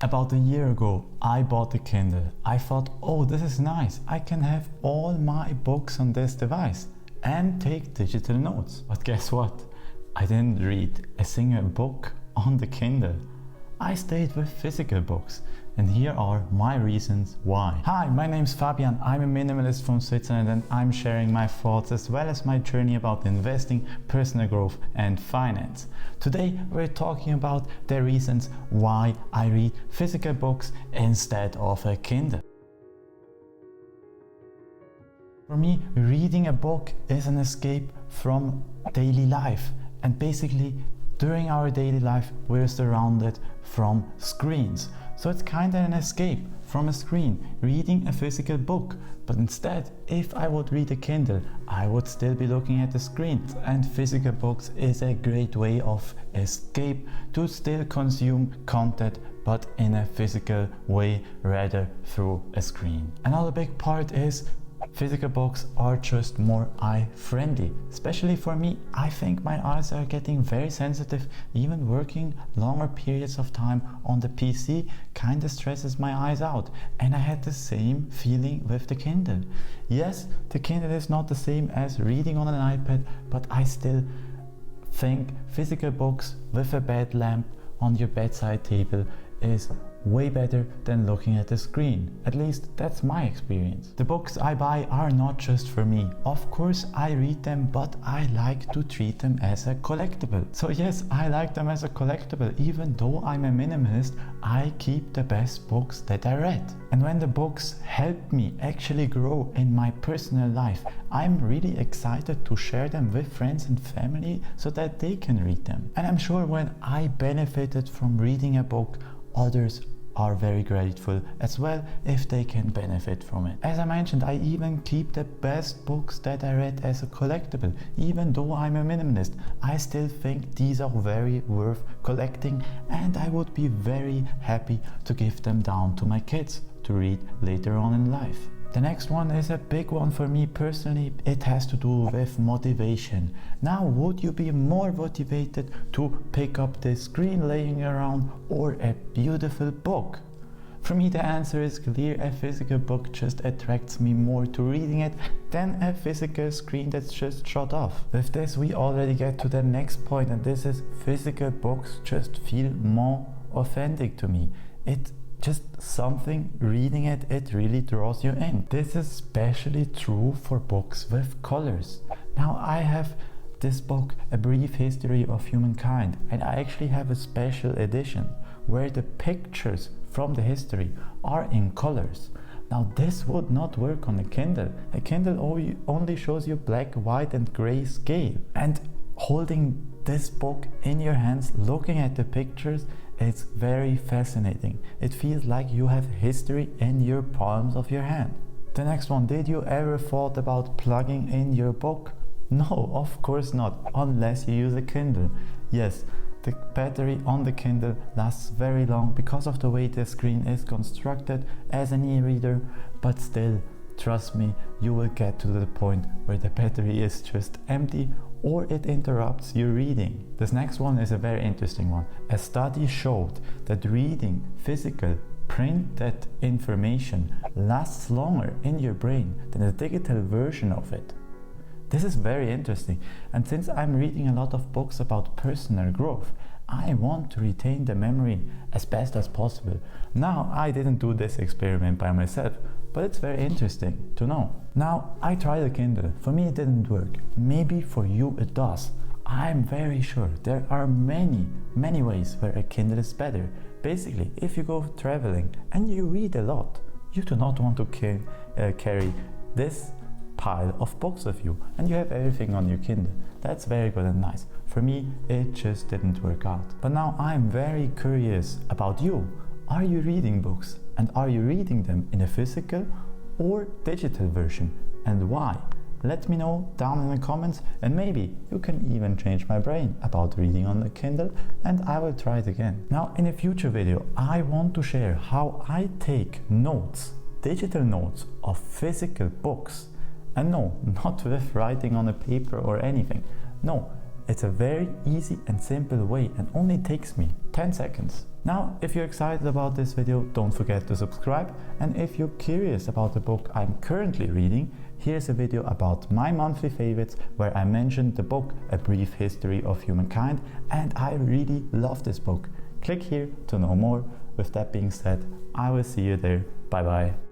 About a year ago, I bought the Kindle. I thought, oh, this is nice. I can have all my books on this device and take digital notes. But guess what? I didn't read a single book on the Kindle. I stayed with physical books, and here are my reasons why. Hi, my name's Fabian. I'm a minimalist from Switzerland, and I'm sharing my thoughts as well as my journey about investing, personal growth and finance. Today we're talking about the reasons why I read physical books instead of a Kindle. For me, reading a book is an escape from daily life, and basically during our daily life we're surrounded from screens. So it's kind of an escape from a screen, reading a physical book. But instead, if I would read a Kindle, I would still be looking at the screen. And physical books is a great way of escape to still consume content, but in a physical way rather through a screen. Another big part is physical books are just more eye-friendly. Especially for me, I think my eyes are getting very sensitive. Even working longer periods of time on the PC kind of stresses my eyes out. And I had the same feeling with the Kindle. Yes, the Kindle is not the same as reading on an iPad, but I still think physical books with a bed lamp on your bedside table is way better than looking at the screen. At least that's my experience. The books I buy are not just for me. Of course I read them, but I like to treat them as a collectible. So yes, I like them as a collectible. Even though I'm a minimalist, I keep the best books that I read. And when the books help me actually grow in my personal life, I'm really excited to share them with friends and family so that they can read them. And I'm sure when I benefited from reading a book, others are very grateful as well if they can benefit from it. As I mentioned, I even keep the best books that I read as a collectible. Even though I'm a minimalist, I still think these are very worth collecting, and I would be very happy to give them down to my kids to read later on in life. The next one is a big one for me personally. It has to do with motivation. Now, would you be more motivated to pick up the screen laying around or a beautiful book? For me, the answer is clear. A physical book just attracts me more to reading it than a physical screen that's just shut off. With this, we already get to the next point, and this is physical books just feel more authentic to me. It just something reading it really draws you in. This is especially true for books with colors. Now I have this book, A Brief History of Humankind, and I actually have a special edition where the pictures from the history are in colors. Now this would not work on a Kindle. A Kindle only shows you black, white and gray scale. And holding this book in your hands, looking at the pictures, it's very fascinating. It feels like you have history in your palms of your hand. The next one, did you ever thought about plugging in your book? No, of course not, unless you use a Kindle. Yes, the battery on the Kindle lasts very long because of the way the screen is constructed as an e-reader, but still, trust me, you will get to the point where the battery is just empty or it interrupts your reading. This next one is a very interesting one. A study showed that reading physical printed information lasts longer in your brain than a digital version of it. This is very interesting, and since I'm reading a lot of books about personal growth, I want to retain the memory as best as possible. Now, I didn't do this experiment by myself, but it's very interesting to know. Now, I tried a Kindle. For me it didn't work. Maybe for you it does. I'm very sure there are many ways where a Kindle is better. Basically, if you go traveling and you read a lot, you do not want to carry this pile of books with you, and you have everything on your Kindle. That's very good and nice. For me, it just didn't work out. But now I'm very curious about you. Are you reading books? And are you reading them in a physical or digital version? And why? Let me know down in the comments, and maybe you can even change my brain about reading on the Kindle, and I will try it again. Now, in a future video, I want to share how I take notes, digital notes of physical books. And no, not with writing on a paper or anything. No, it's a very easy and simple way and only takes me 10 seconds. Now, if you're excited about this video, don't forget to subscribe, and if you're curious about the book I'm currently reading, here's a video about my monthly favorites where I mentioned the book A Brief History of Humankind, and I really love this book. Click here to know more. With that being said, I will see you there. Bye bye.